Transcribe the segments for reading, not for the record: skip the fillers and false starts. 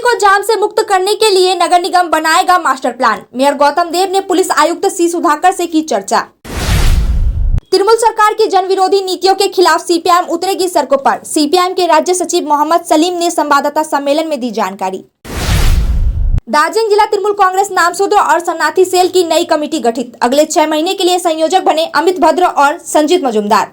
को जाम से मुक्त करने के लिए नगर निगम बनाएगा मास्टर प्लान। मेयर गौतम देव ने पुलिस आयुक्त सी सुधाकर से की चर्चा। तृणमूल सरकार की जन विरोधी नीतियों के खिलाफ सीपीआईएम उतरेगी सड़कों पर। सीपीआईएम के राज्य सचिव मोहम्मद सलीम ने संवाददाता सम्मेलन में दी जानकारी। दार्जिलिंग जिला तृणमूल कांग्रेस नामशूद्र और शरणार्थी सेल की नई कमेटी गठित। अगले 6 महीने के लिए संयोजक बने अमित भद्र और संजीत मजूमदार।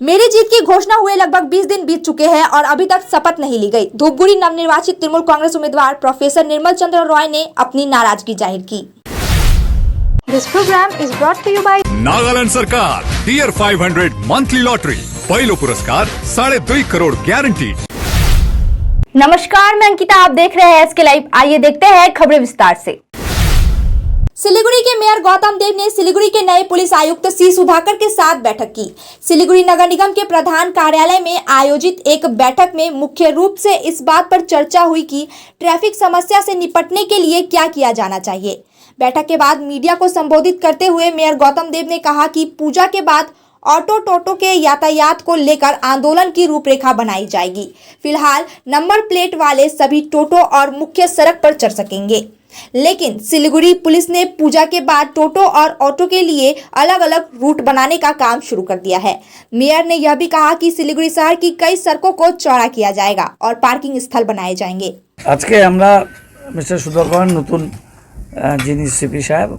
मेरी जीत की घोषणा हुए लगभग 20 दिन बीत चुके हैं और अभी तक शपथ नहीं ली गई। धूपगुड़ी नवनिर्वाचित तृणमूल कांग्रेस उम्मीदवार प्रोफेसर निर्मल चंद्र रॉय ने अपनी नाराजगी जाहिर की। This program is brought to you by Nagaland सरकार टीयर 500 मंथली लॉटरी पहलो पुरस्कार 2.5 करोड़ गारंटी। नमस्कार, मैं अंकिता, आप देख रहे हैं एसके लाइव। आइए देखते हैं खबरें विस्तार से। सिलीगुड़ी के मेयर गौतम देव ने सिलीगुड़ी के नए पुलिस आयुक्त सी सुधाकर के साथ बैठक की। सिलीगुड़ी नगर निगम के प्रधान कार्यालय में आयोजित एक बैठक में मुख्य रूप से इस बात पर चर्चा हुई कि ट्रैफिक समस्या से निपटने के लिए क्या किया जाना चाहिए। बैठक के बाद मीडिया को संबोधित करते हुए मेयर गौतम देव ने कहा कि पूजा के बाद ऑटो टोटो के यातायात को लेकर आंदोलन की रूपरेखा बनाई जाएगी। फिलहाल नंबर प्लेट वाले सभी टोटो और मुख्य सड़क पर चढ़ सकेंगे, लेकिन सिलीगुड़ी पुलिस ने पूजा के बाद टोटो और ऑटो के लिए अलग अलग रूट बनाने का काम शुरू कर दिया है। मेयर ने यह भी कहा कि सिलीगुड़ी शहर की कई सड़कों को चौड़ा किया जाएगा और पार्किंग स्थल बनाए जाएंगे। आज के আমরা মিস্টার সুধাকর নতুন যিনি সিপি সাহেব,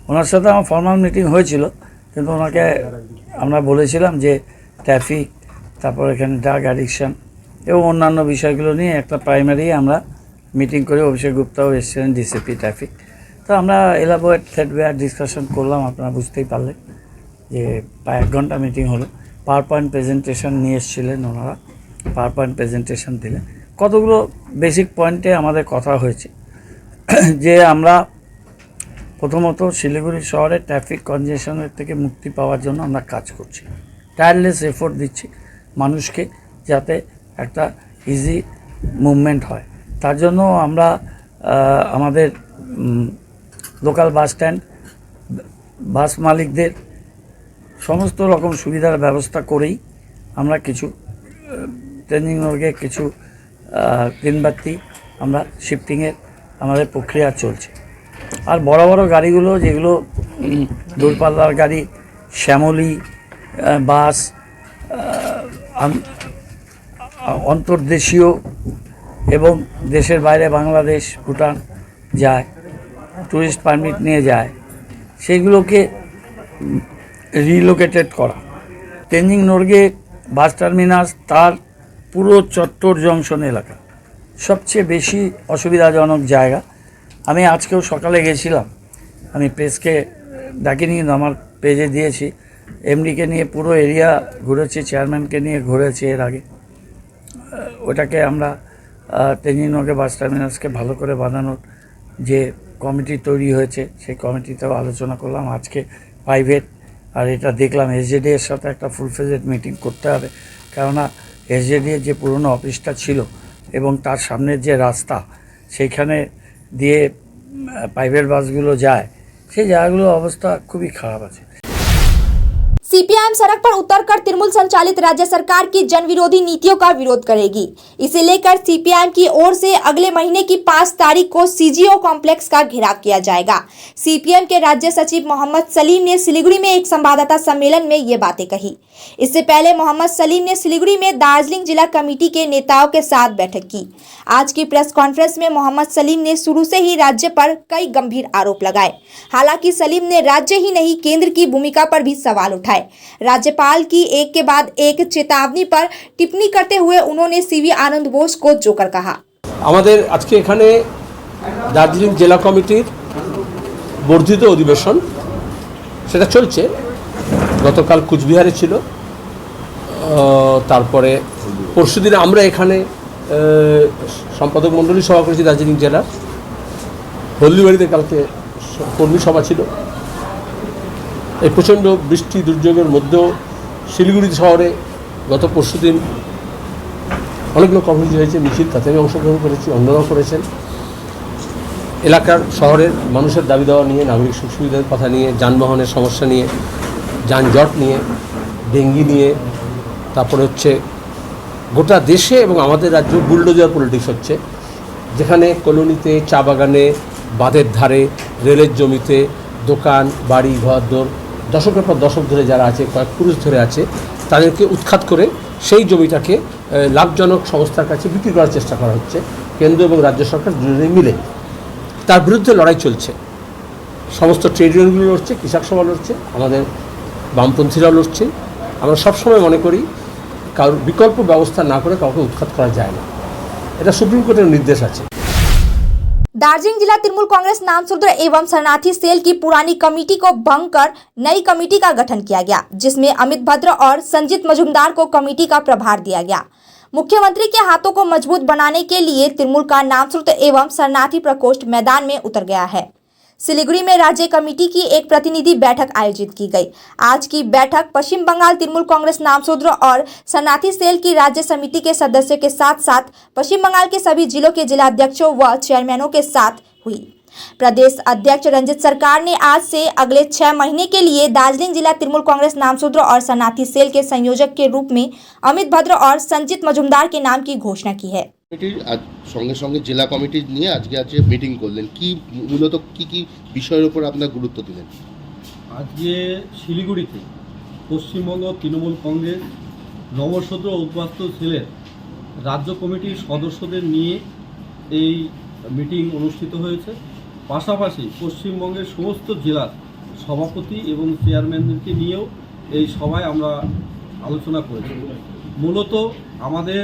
ওনার সাথে আমার ফর্মাল মিটিং হয়েছিল, কিন্তু ওনাকে আমরা বলেছিলাম যে ট্রাফিক, তারপর এখানে ড্রাগ অ্যাডিকশন এবং অন্যান্য বিষয়গুলো নিয়ে একটা প্রাইমারি আমরা মিটিং করে অভিষেক গুপ্তাও এসেছিলেন ডিসিপি ট্রাফিক। তো আমরা এলাবোরেট থ্রেডওয়্যার ডিসকাশন করলাম। আপনারা বুঝতেই পারলেন যে প্রায় 1 ঘন্টা মিটিং হলো। পাওয়ার পয়েন্ট প্রেজেন্টেশন নিয়ে এসেছিলেন ওনারা, পাওয়ার পয়েন্ট প্রেজেন্টেশন দিলেন। কতগুলো বেসিক পয়েন্টে আমাদের কথা হয়েছে যে আমরা প্রথমত শিলিগুড়ি শহরে ট্রাফিক কনজেশনের থেকে মুক্তি পাওয়ার জন্য আমরা কাজ করছি, টায়ারলেস এফোর্ট দিচ্ছি মানুষকে যাতে একটা ইজি মুভমেন্ট হয়। তার জন্য আমরা আমাদের লোকাল বাস স্ট্যান্ড, বাস মালিকদের সমস্ত রকম সুবিধার ব্যবস্থা করেই আমরা কিছু ট্রেনিং ওয়ার্কে কিছু দিনবাতি আমরা শিফটিংয়ের আমাদের প্রক্রিয়া চলছে। আর বড় বড় গাড়িগুলো যেগুলো দূরপাল্লার গাড়ি, শ্যামলী বাস, অন্তর্দেশীয় এবং দেশের বাইরে বাংলাদেশ, ভুটান যায়, ট্যুরিস্ট পারমিট নিয়ে যায়, সেইগুলোকে রিলোকেটেড করা। তেনজিং নোরগে বাস টার্মিনাস তার পুরো চত্বর জংশন এলাকা সবচেয়ে বেশি অসুবিধাজনক জায়গা। আমি আজকেও সকালে গেছিলাম, আমি প্রেসকে ডাকিনি, আমার পেজে দিয়েছি, এমডিকে নিয়ে পুরো এরিয়া ঘুরেছি, চেয়ারম্যানকে নিয়ে ঘুরেছি এর আগে। ওটাকে আমরা তেনজিং নোরগে বাস টার্মিনাসকে ভালো করে বানানোর যে কমিটি তৈরি হয়েছে সেই কমিটিতেও আলোচনা করলাম। আজকে প্রাইভেট আর এটা দেখলাম এসজেডি এর সাথে একটা ফুল ফেজেড মিটিং করতে হবে, কেননা এসজেডি এর যে পুরনো অফিসটা ছিল এবং তার সামনের যে রাস্তা সেইখানে দিয়ে প্রাইভেট বাসগুলো যায়, সেই জায়গাগুলোর অবস্থা খুবই খারাপ আছে। सीपीआईएम सड़क पर उतरकर तृणमूल संचालित राज्य सरकार की जन विरोधी नीतियों का विरोध करेगी। इसे लेकर सीपीआईएम की ओर से अगले महीने की 5 तारीख को सीजीओ कॉम्प्लेक्स का घेराव किया जाएगा। सीपीएम के राज्य सचिव मोहम्मद सलीम ने सिलीगुड़ी में एक संवाददाता सम्मेलन में ये बातें कही। इससे पहले मोहम्मद सलीम ने सिलीगुड़ी में दार्जिलिंग जिला कमेटी के नेताओं के साथ बैठक की। आज की प्रेस कॉन्फ्रेंस में मोहम्मद सलीम ने शुरू से ही राज्य पर कई गंभीर आरोप लगाए। हालांकि सलीम ने राज्य ही नहीं केंद्र की भूमिका पर भी सवाल उठाए। राज्यपाल की एक के बाद एक चेतावनी पर टिप्पणी करते हुए उन्होंने सीवी आनंद बोस को जोकर कहा। আমাদের আজকে এখানে দার্জিলিং জেলা কমিটির বর্ধিত অধিবেশন সেটা চলছে। গতকাল কুচবিহারে ছিল, তারপরে পরশুদিন আমরা এখানে সম্পাদক মণ্ডলী সভা করেছি দার্জিলিং জেলার। হলদিবাড়িতে কালকে কর্মী সভা ছিল। এই প্রচণ্ড বৃষ্টি দুর্যোগের মধ্যেও শিলিগুড়ি শহরে গত পরশুদিন অনেকগুলো কর্মসূচি হয়েছে, মিছিল, তাতে আমি অংশগ্রহণ করেছি, অন্যরাও করেছেন। এলাকার শহরের মানুষের দাবি দেওয়া নিয়ে, নাগরিক সুখ সুবিধার কথা নিয়ে, যানবাহনের সমস্যা নিয়ে, যানজট নিয়ে, ডেঙ্গি নিয়ে, তারপরে হচ্ছে গোটা দেশে এবং আমাদের রাজ্য বুলডোজার পলিটিক্স হচ্ছে। যেখানে কলোনিতে, চা বাগানে, বাঁধের ধারে, রেলের জমিতে, দোকান, বাড়ি, ঘরদোর দশকের পর দশক ধরে যারা আছে, কয়েক পুরুষ ধরে আছে, তাদেরকে উৎখাত করে সেই জমিটাকে লাভজনক সংস্থার কাছে বিক্রি করার চেষ্টা করা হচ্ছে কেন্দ্র এবং রাজ্য সরকার দুজনে মিলে। তার বিরুদ্ধে লড়াই চলছে, সমস্ত ট্রেড ইউনিয়নগুলো লড়ছে, কৃষক সভা লড়ছে, আমাদের বামপন্থীরাও লড়ছে। আমরা সবসময় মনে করি কারোর বিকল্প ব্যবস্থা না করে কাউকে উৎখাত করা যায় না, এটা সুপ্রিম কোর্টের নির্দেশ আছে। दार्जिलिंग जिला तृणमूल कांग्रेस नामशूद्र एवं शरणार्थी सेल की पुरानी कमेटी को भंग कर नई कमेटी का गठन किया गया, जिसमें अमित भद्र और संजीत मजूमदार को कमेटी का प्रभार दिया गया। मुख्यमंत्री के हाथों को मजबूत बनाने के लिए तृणमूल का नामशूद्र एवं शरणार्थी प्रकोष्ठ मैदान में उतर गया है। सिलीगुड़ी में राज्य कमेटी की एक प्रतिनिधि बैठक आयोजित की गई। आज की बैठक पश्चिम बंगाल तृणमूल कांग्रेस नामशूद्र और शरणार्थी सेल की राज्य समिति के सदस्यों के साथ साथ पश्चिम बंगाल के सभी जिलों के जिलाध्यक्षों व चेयरमैनों के साथ हुई। प्रदेश अध्यक्ष रंजित सरकार ने आज से अगले 6 महीने के लिए दार्जिलिंग जिला तृणमूल कांग्रेस नामशूद्र और शरणार्थी सेल के संयोजक के रूप में अमित भद्र और संजीत मजूमदार के नाम की घोषणा की है। সঙ্গে সঙ্গে জেলা কমিটি নিয়ে আজকে মিটিং করলেন, কি মূলত কি বিষয়ের উপর আপনার গুরুত্ব দিলেন? আজকে শিলিগুড়িতে পশ্চিমবঙ্গ তৃণমূল কংগ্রেস নবশূদ্র উদ্বাস্ত সেলের রাজ্য কমিটির সদস্যদের নিয়ে এই মিটিং অনুষ্ঠিত হয়েছে। পাশাপাশি পশ্চিমবঙ্গের সমস্ত জেলার সভাপতি এবং চেয়ারম্যানদেরকে নিয়েও এই সভায় আমরা আলোচনা করেছি। মূলত আমাদের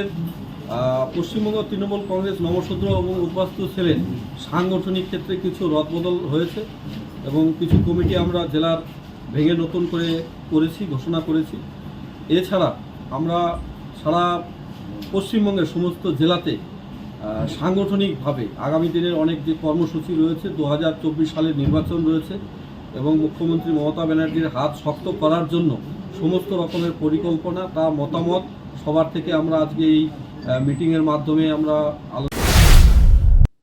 পশ্চিমবঙ্গ তৃণমূল কংগ্রেস নবশূদ্র এবং উদ্বাস্তু সেলের সাংগঠনিক ক্ষেত্রে কিছু রদবদল হয়েছে এবং কিছু কমিটি আমরা জেলার ভেঙে নতুন করে ঘোষণা করেছি। এছাড়া আমরা সারা পশ্চিমবঙ্গের সমস্ত জেলাতে সাংগঠনিকভাবে আগামী দিনের অনেক যে কর্মসূচি রয়েছে, 2024 সালের নির্বাচন রয়েছে এবং মুখ্যমন্ত্রী মমতা ব্যানার্জির হাত শক্ত করার জন্য সমস্ত রকমের পরিকল্পনা, তা মতামত সবার থেকে আমরা আজকে এই मीटिंग माध्यम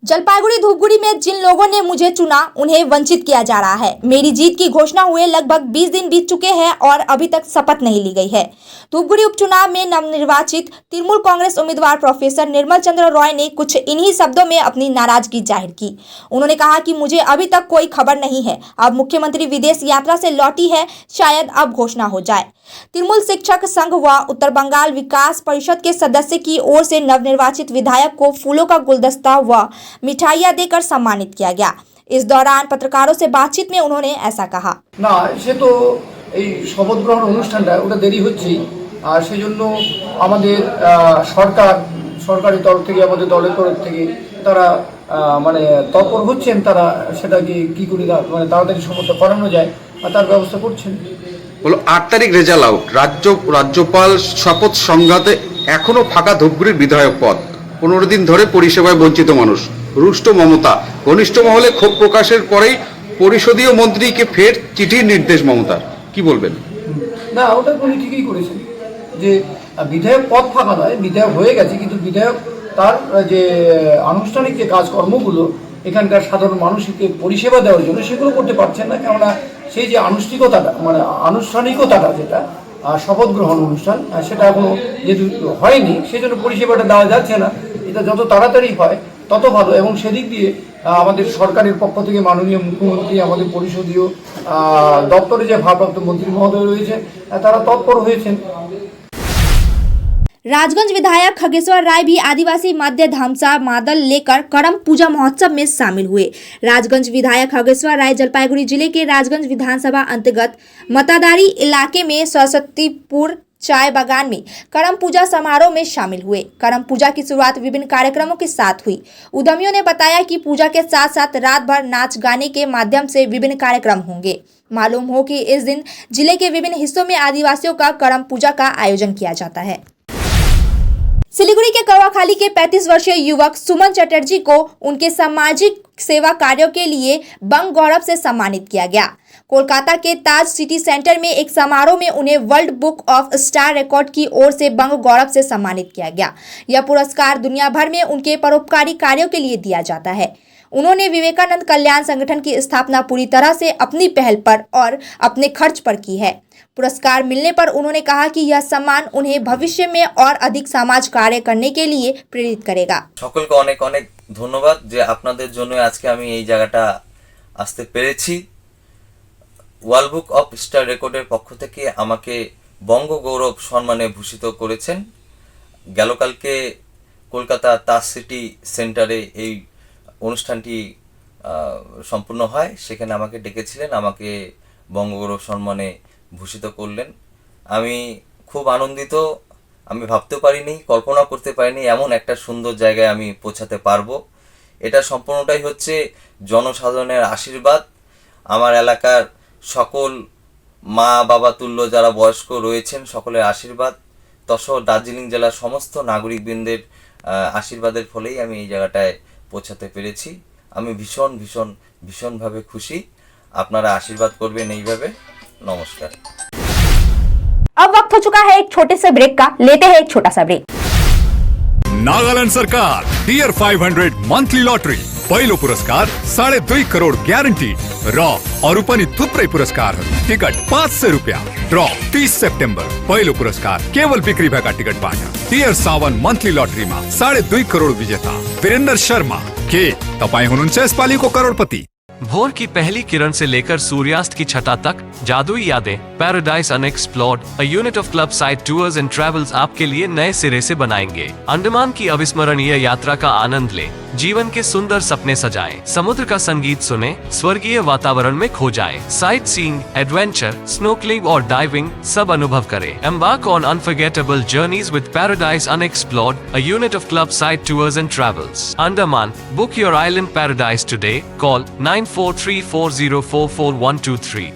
जलपाईगुड़ी धूपगुड़ी में जिन लोगों ने मुझे चुना उन्हें वंचित किया जा रहा है। मेरी जीत की घोषणा हुए लगभग 20 दिन बीत चुके हैं और अभी तक शपथ नहीं ली गई है। धूपगुड़ी उपचुनाव में नवनिर्वाचित तृणमूल कांग्रेस उम्मीदवार प्रोफेसर निर्मल चंद्र रॉय ने कुछ इन्हीं शब्दों में अपनी नाराजगी जाहिर की। उन्होंने कहा कि मुझे अभी तक कोई खबर नहीं है, अब मुख्यमंत्री विदेश यात्रा से लौटी है, शायद अब घोषणा हो जाए। तृणमूल शिक्षक संघ व उत्तर बंगाल विकास परिषद के सदस्य की ओर से नवनिर्वाचित विधायक को फूलों का गुलदस्ता व मिठाइयां देकर सम्मानित किया गया। इस दौरान पत्रकारों से बातचीत में उन्होंने ऐसा कहा। না, সে তো এই শপথ গ্রহণ অনুষ্ঠানটা ওটা দেরি হচ্ছেই, আর সেজন্য আমাদের সরকারি তরফ থেকে, আমাদের দলের তরফ থেকে তারা মানে তৎপর হচ্ছেন, তারা সেটাকে কী করে মানে তাড়াতাড়ি সম্মত করানো যায় আর তার ব্যবস্থা করছেন। হলো 8 তারিখ রেজাল্ট আউট, রাজ্যপাল শপথ সংঘাতে এখনো ফাঁকা ধূপগুড়ির বিধায়ক পদ, 15 দিন ধরে পরিষেবায় বঞ্চিত মানুষ, রুষ্ট মমতা, ঘনিষ্ঠ মহলে ক্ষোভ প্রকাশের পরেই পরিষদীয় মন্ত্রীকে ফের চিঠির নির্দেশ মমতার, কি বলবেন? না, ওটা উনি ঠিকই করেছেন যে বিধায়ক পদ ফাঁকা নয়, বিধায়ক হয়ে গেছে, কিন্তু বিধায়ক তার যে আনুষ্ঠানিক যে কাজকর্মগুলো এখানকার সাধারণ মানুষকে পরিষেবা দেওয়ার জন্য সেগুলো করতে পারছেন না, কেননা সেই যে আনুষ্ঠানিকতাটা যেটা শপথ গ্রহণ অনুষ্ঠান সেটা এখনো যেহেতু হয়নি, সেজন্য পরিষেবাটা দেওয়া যাচ্ছে না। এটা যত তাড়াতাড়ি হয় তত ভালো, এবং সেদিক দিয়ে আমাদের সরকারের পক্ষ থেকে মাননীয় মুখ্যমন্ত্রী, আমাদের পরিষদীয় দপ্তরে যে ভারপ্রাপ্ত মন্ত্রী মহোদয় রয়েছে তারা তৎপর হয়েছেন। राजगंज विधायक खगेश्वर राय भी आदिवासी मध्य धमसा मादल लेकर करम पूजा महोत्सव में शामिल हुए। राजगंज विधायक खगेश्वर राय जलपाईगुड़ी जिले के राजगंज विधानसभा अंतर्गत मतादारी इलाके में सरस्वतीपुर चाय बागान में करम पूजा समारोह में शामिल हुए। करम पूजा की शुरुआत विभिन्न कार्यक्रमों के साथ हुई। उद्यमियों ने बताया कि पूजा के साथ साथ रात भर नाच गाने के माध्यम से विभिन्न कार्यक्रम होंगे। मालूम हो कि इस दिन जिले के विभिन्न हिस्सों में आदिवासियों का करम पूजा का आयोजन किया जाता है। सिलीगुड़ी के कौवाखाली के 35 वर्षीय युवक सुमन चटर्जी को उनके सामाजिक सेवा कार्यों के लिए बंग गौरव से सम्मानित किया गया। कोलकाता के ताज सिटी सेंटर में एक समारोह में उन्हें world book of star record की ओर से बंग गौरव से सम्मानित किया गया। यह पुरस्कार दुनिया भर में उनके परोपकारी कार्यों के लिए दिया जाता है। उन्होंने विवेकानंद कल्याण संगठन की स्थापना पूरी तरह से अपनी पहल पर और अपने खर्च पर की है। पुरस्कार मिलने पर उन्होंने कहा कि यह सम्मान उन्हें भविष्य में और अधिक समाज कार्य करने के लिए प्रेरित करेगा। সকলকে অনেক অনেক ধন্যবাদ যে আপনাদের জন্য আজকে আমি এই জায়গাটা আসতে পেরেছি। ওয়ার্ল্ড বুক অফ স্টার রেকর্ডের পক্ষ থেকে আমাকে বঙ্গ গৌরব সম্মানে ভূষিত করেছেন। গতকালকে কলকাতা তাজ সিটি সেন্টারে এই অনুষ্ঠানটি সম্পূর্ণ হয়, সেখানে আমাকে ডেকেছিলেন, আমাকে বঙ্গগৌরব সম্মানে ভূষিত করলেন। আমি খুব আনন্দিত। আমি ভাবতে পারিনি, কল্পনা করতে পারিনি এমন একটা সুন্দর জায়গায় আমি পৌঁছাতে পারবো। এটা সম্পূর্ণটাই হচ্ছে জনসাধারণের আশীর্বাদ। আমার এলাকার সকল মা বাবা তুল্য যারা বয়স্ক রয়েছেন সকলের আশীর্বাদ, তসহ দার্জিলিং জেলার সমস্ত নাগরিকবৃন্দের আশীর্বাদের ফলেই আমি এই জায়গাটায় পৌঁছাতে পেরেছি। আমি ভীষণভাবে খুশি। আপনারা আশীর্বাদ করবেন এইভাবে। नमस्कार। अब वक्त हो चुका है एक छोटे से ब्रेक का, लेते हैं एक छोटा सा ब्रेक। नागालैंड सरकार टीयर 500 मंथली लॉटरी पहिलो पुरस्कार 2.5 करोड ग्यारेंटी र अरू पनि थुप्रै पुरस्कारहरू। टिकट 500 रुपियाँ। ड्र 30 सेप्टेम्बर। पहिलो पुरस्कार केवल बिक्री भएका टिकटबाट। टियर 7 मंथली लटरीमा 2.5 करोड विजेता वीरेन्द्र शर्मा। के तपाईँ हुनुहुन्छ यसपालिको करोडपति? भोर की पहली किरण से लेकर सूर्यास्त की छटा तक जादुई यादें, paradise unexplored, a unit of club side tours and travels आपके लिए नए सिरे से बनाएंगे। अंडमान की अविस्मरणीय यात्रा का आनंद लें, जीवन के सुंदर सपने सजाएं, समुद्र का संगीत सुने, स्वर्गीय वातावरण में खो जाएं, साइट सीइंग, एडवेंचर, स्नोकलिंग और डाइविंग सब अनुभव करें। Embark on unforgettable journeys with paradise unexplored, a unit of club side tours and travels. Andaman, book your island paradise today. Call 9434044123।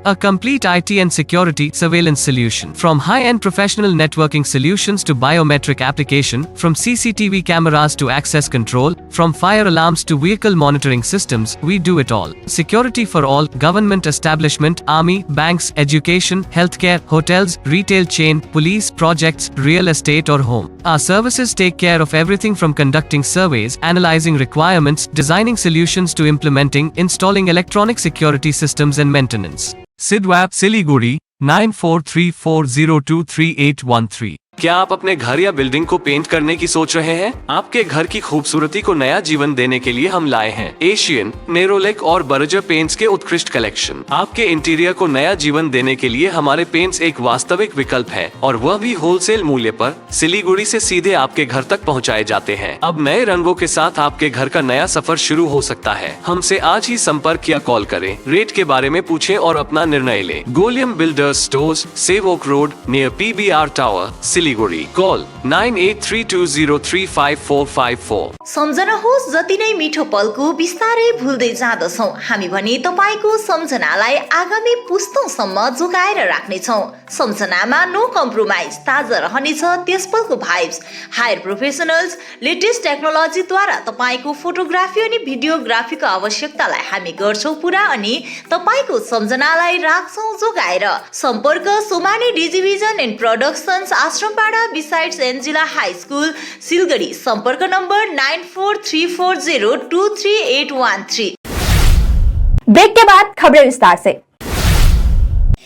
A complete IT and security surveillance solution. From high-end professional networking solutions to biometric application, from CCTV cameras to access control, from fire alarms to vehicle monitoring systems, we do it all. Security for all, government establishment, army, banks, education, healthcare, hotels, retail chain, police, projects, real estate or home. Our services take care of everything from conducting surveys, analyzing requirements, designing solutions to implementing, installing electronic security systems and maintenance. Sidwap, Siliguri, 9434023813। क्या आप अपने घर या building को paint करने की सोच रहे हैं? आपके घर की खूबसूरती को नया जीवन देने के लिए हम लाए हैं एशियन, नेरोलेक और बर्जर पेंट्स के उत्कृष्ट कलेक्शन। आपके इंटीरियर को नया जीवन देने के लिए हमारे पेंट्स एक वास्तविक विकल्प है, और वह भी होलसेल मूल्य पर सिलीगुड़ी से सीधे आपके घर तक पहुंचाए जाते हैं। अब नए रंगों के साथ आपके घर का नया सफर शुरू हो सकता है। हमसे आज ही संपर्क या कॉल करें, रेट के बारे में पूछें और अपना निर्णय लें। गोलियम builders stores, Sevoke road near PBR tower, Siliguri. Call 9832035454। सम्झनुहोस्, जति नै मिठो पलको बिस्तारै भुल्दै जाँदछौँ हामी भने तपाईको सम्झनालाई आगामी पुस्तौँसम्म जोगाएर राख्नेछौँ। सम्झनामा नो कम्प्रोमाइज, ताजा रहनेछ त्यस पलको भाइब्स। हायर प्रोफेसनल्स, लेटेस्ट टेक्नोलोजीद्वारा तपाईको फोटोग्राफी अनि भिडियोग्राफीको आवश्यकतालाई हामी गर्छौँ पुरा अनि तपाईको सम्झनालाई राख्छौँ जोगाएर। सम्पर्क Somani digivision and productions, Ashrampara besides Angela high school, Siliguri. सम्पर्क नम्बर 9434023813। ब्रेक के बाद खबरें विस्तार से।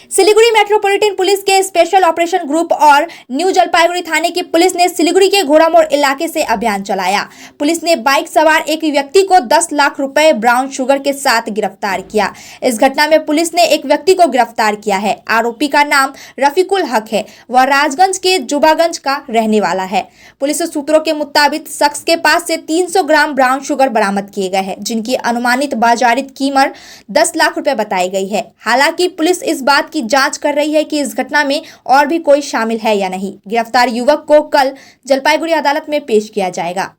सिलीगुड़ी मेट्रोपॉलिटन पुलिस के स्पेशल ऑपरेशन ग्रुप और न्यू जलपाईगुड़ी थाने की पुलिस ने सिलीगुड़ी के घोड़ामोड़ इलाके से अभियान चलाया। पुलिस ने बाइक सवार एक व्यक्ति को 10 लाख रुपए ब्राउन शुगर के साथ गिरफ्तार किया। इस घटना में पुलिस ने एक व्यक्ति को गिरफ्तार किया है। आरोपी का नाम रफीकुल हक है। वह राजगंज के जुबागंज का रहने वाला है। पुलिस सूत्रों के मुताबिक शख्स के पास से 300 ग्राम ब्राउन शुगर बरामद किए गए हैं, जिनकी अनुमानित बाजारित कीमत 10 लाख रुपए बताई गई है। हालांकि पुलिस इस बात की जांच कर रही है कि इस घटना में और भी कोई शामिल है या नहीं। गिरफ्तार युवक को कल जलपाईगुड़ी अदालत में पेश किया जाएगा।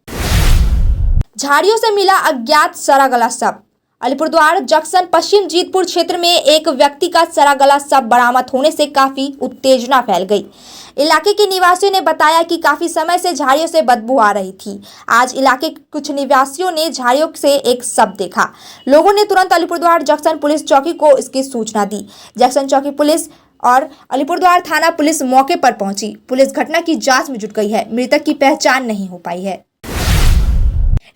झाड़ियों से मिला अज्ञात सड़ा गला शव। अलीपुरद्वार जंक्शन पश्चिम जीतपुर क्षेत्र में एक व्यक्ति का सड़ा गला शव बरामद होने से काफी उत्तेजना फैल गई। इलाके के निवासियों ने बताया कि काफी समय से झाड़ियों से बदबू आ रही थी। आज इलाके के कुछ निवासियों ने झाड़ियों से एक शव देखा। लोगों ने तुरंत अलीपुरद्वार जंक्शन पुलिस चौकी को इसकी सूचना दी। जंक्शन चौकी पुलिस और अलीपुरद्वार थाना पुलिस मौके पर पहुंची। पुलिस घटना की जांच में जुट गई है। मृतक की पहचान नहीं हो पाई है।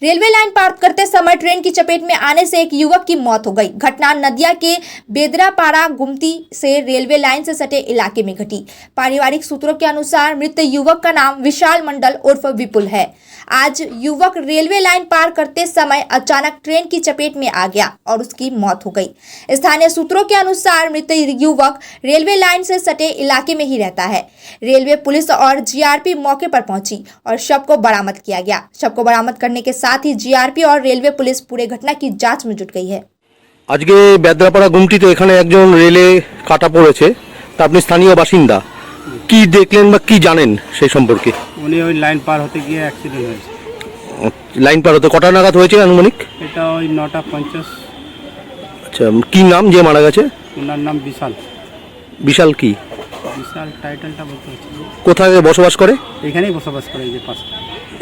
रेलवे लाइन पार करते समय ट्रेन की चपेट में आने से एक युवक की मौत हो गई। घटना नदिया के बेदरापाड़ा गुमती से रेलवे लाइन से सटे इलाके में घटी। पारिवारिक सूत्रों के अनुसार मृत युवक का नाम विशाल मंडल उर्फ विपुल है। आज युवक रेलवे लाइन पार करते समय अचानक ट्रेन की चपेट में आ गया और उसकी मौत हो गई। स्थानीय सूत्रों के अनुसार मृत युवक रेलवे लाइन से सटे इलाके में ही रहता है। रेलवे पुलिस और जीआरपी मौके पर पहुंची और शव को बरामद किया गया। शव को बरामद करने के साथ ही जीआरपी और रेलवे पुलिस पूरे घटना की जांच में जुट गई है। আজকে বেদরাপাড়া গুমটিতে এখানে একজন রেলে কাটা পড়েছে, তা আপনি স্থানীয় বাসিন্দা, কি দেখলেন বা কি জানেন সেই সম্পর্কে? উনি ওই লাইন পার হতে গিয়ে অ্যাক্সিডেন্ট হয়েছে। লাইন পার হতে কটা নাগাদ হয়েছে আনুমানিক? এটা ওই 9:50। আচ্ছা, কি নাম যে মারা গেছে? ওনার নাম বিশাল। বিশাল কি? বিশাল টাইটেলটা বলতে হচ্ছে। কোথায় বসবাস করে? এখানেই বসবাস করে, এই যে পাশে।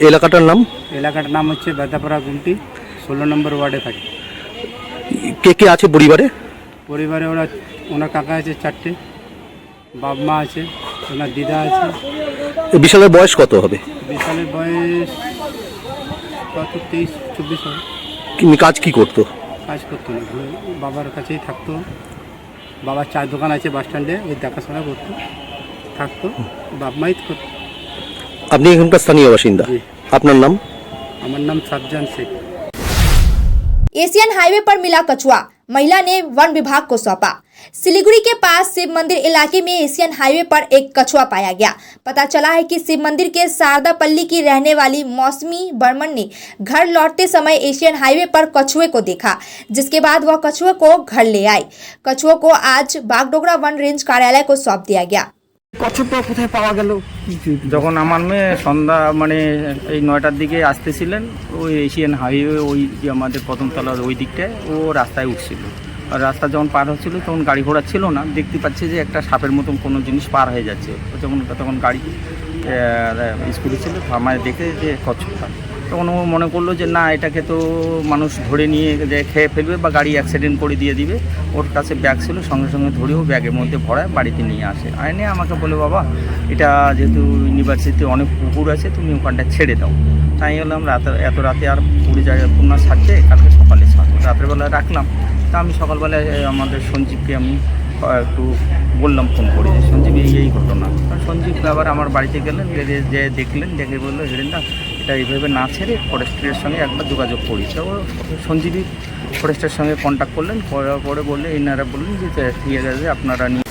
এলাকাটার নাম? এলাকাটার নাম হচ্ছে বেদাপাড়া গুমটি, 16 নম্বর ওয়ার্ডে থাকে। কে কে আছে পরিবারে? পরিবারে ওনার কাকা আছে 4টে, বাপ মা আছে, ওনার দিদা আছে। বিশালের বয়স কত হবে? বিশালের বয়স কত, 23-24 হবে। কাজ কি করতো? কাজ করতো না, বাবার কাছেই থাকতো। বাবার চার দোকান আছে বাস স্ট্যান্ডে, ওই দেখাশোনা করতো, থাকতো, বাপ মাই করতো। আপনি এখানকার স্থানীয় বাসিন্দা? আপনার নাম? আমার নাম সাজ্জান শেখ। एशियन हाईवे पर मिला कछुआ, महिला ने वन विभाग को सौंपा। सिलीगुड़ी के पास शिव मंदिर इलाके में एशियन हाईवे पर एक कछुआ पाया गया। पता चला है कि शिव मंदिर के शारदापल्ली की रहने वाली मौसमी बर्मन ने घर लौटते समय एशियन हाईवे पर कछुए को देखा, जिसके बाद वह कछुए को घर ले आई। कछुए को आज बागडोगरा वन रेंज कार्यालय को सौंप दिया गया। কচ্ছপটা কোথায় পাওয়া গেল? যখন আমার মেয়ে সন্ধ্যা মানে এই 9টার দিকে আসতেছিলেন, ওই এশিয়ান হাইওয়ে ওই যে আমাদের কদমতলার ওই দিকটায় ও রাস্তায় উঠছিল। আর রাস্তা যখন পার হচ্ছিল তখন গাড়ি ঘোড়া ছিল না, দেখতে পাচ্ছে যে একটা সাপের মতন কোনো জিনিস পার হয়ে যাচ্ছে। তখন গাড়ি স্কুলে ছিল, থামায় দেখে যে কচ্ছপটা, তখন ও মনে করলো যে না, এটাকে তো মানুষ ধরে নিয়ে যে খেয়ে ফেলবে বা গাড়ি অ্যাক্সিডেন্ট করে দিয়ে দিবে। ওর কাছে ব্যাগ ছিল, সঙ্গে সঙ্গে ধরেও ব্যাগের মধ্যে ভরায় বাড়িতে নিয়ে আসে। আইনে আমাকে বলে, বাবা এটা যেহেতু ইউনিভার্সিটিতে অনেক পুকুর আছে, তুমি ওখানটা ছেড়ে দাও। তাই বললাম এত রাতে আর পুরী জায়গায় পুণ্য ছাড়ছে, কালকে সকালে ছাড়বো। রাত্রেবেলা রাখলাম। তা আমি সকালবেলায় আমাদের সঞ্জীবকে আমি একটু বললাম ফোন করে, যে সঞ্জীব এই ঘটনা। সঞ্জীব আবার আমার বাড়িতে গেলেন, যে দেখলেন, দেখে বললো হিরেনদা এটা এইভাবে না ছেড়ে ফরেস্টের সঙ্গে একবার যোগাযোগ করি। তো সঞ্জীবী ফরেস্টের সঙ্গে কন্ট্যাক্ট করলেন, পরে বললে এনারা বললেন যে ঠিক আছে আপনারা নিয়ে।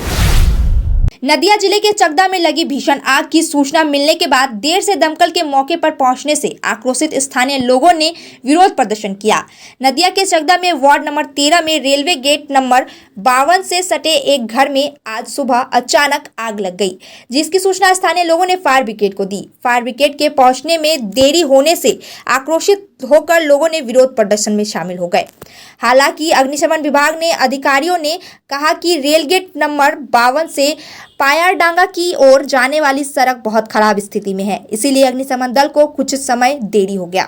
नदिया जिले के चकदा में लगी भीषण आग की सूचना मिलने के बाद देर से दमकल के मौके पर पहुंचने से आक्रोशित स्थानीय लोगों ने विरोध प्रदर्शन किया। नदिया के चकदा में वार्ड नंबर 13 में रेलवे गेट नंबर 52 से सटे एक घर में आज सुबह अचानक आग लग गई, जिसकी सूचना स्थानीय लोगों ने फायर ब्रिगेड को दी। फायर ब्रिगेड के पहुंचने में देरी होने से आक्रोशित होकर लोगों ने विरोध प्रदर्शन में शामिल हो गए। हालांकि अग्निशमन विभाग ने अधिकारियों ने कहा कि रेल गेट नंबर 52 से पायरडांगा की ओर जाने वाली सड़क बहुत खराब स्थिति में है, इसीलिए अग्निशमन दल को कुछ समय देरी हो गया।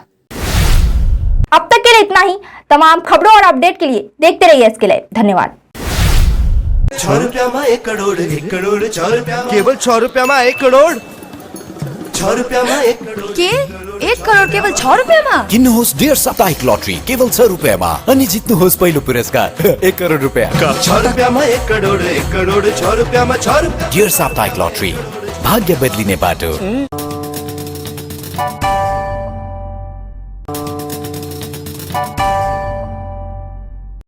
अब तक के लिए इतना ही। तमाम खबरों और अपडेट के लिए देखते रहिए इसके लिए। धन्यवाद। 6 रुपया में 1 करोड़, 1 करोड़ 6 रुपया, केवल 6 रुपया में 1 करोड़, 6 रुपया में 1 करोड़ के 1 करोड़ केवल 6 रुपयामा? किन्नुहोस् डेढ साप्ताहिक लटरी केवल 6 रुपयामा अनि जित्नुहोस् पहिलो पुरस्कार 1 करोड रुपैयाँ। 6 रुपयामा 1 करोड, 1 करोड 6 रुपयामा 6 रुपया। डेढ साप्ताहिक लटरी, भाग्य बदलिने बाटो।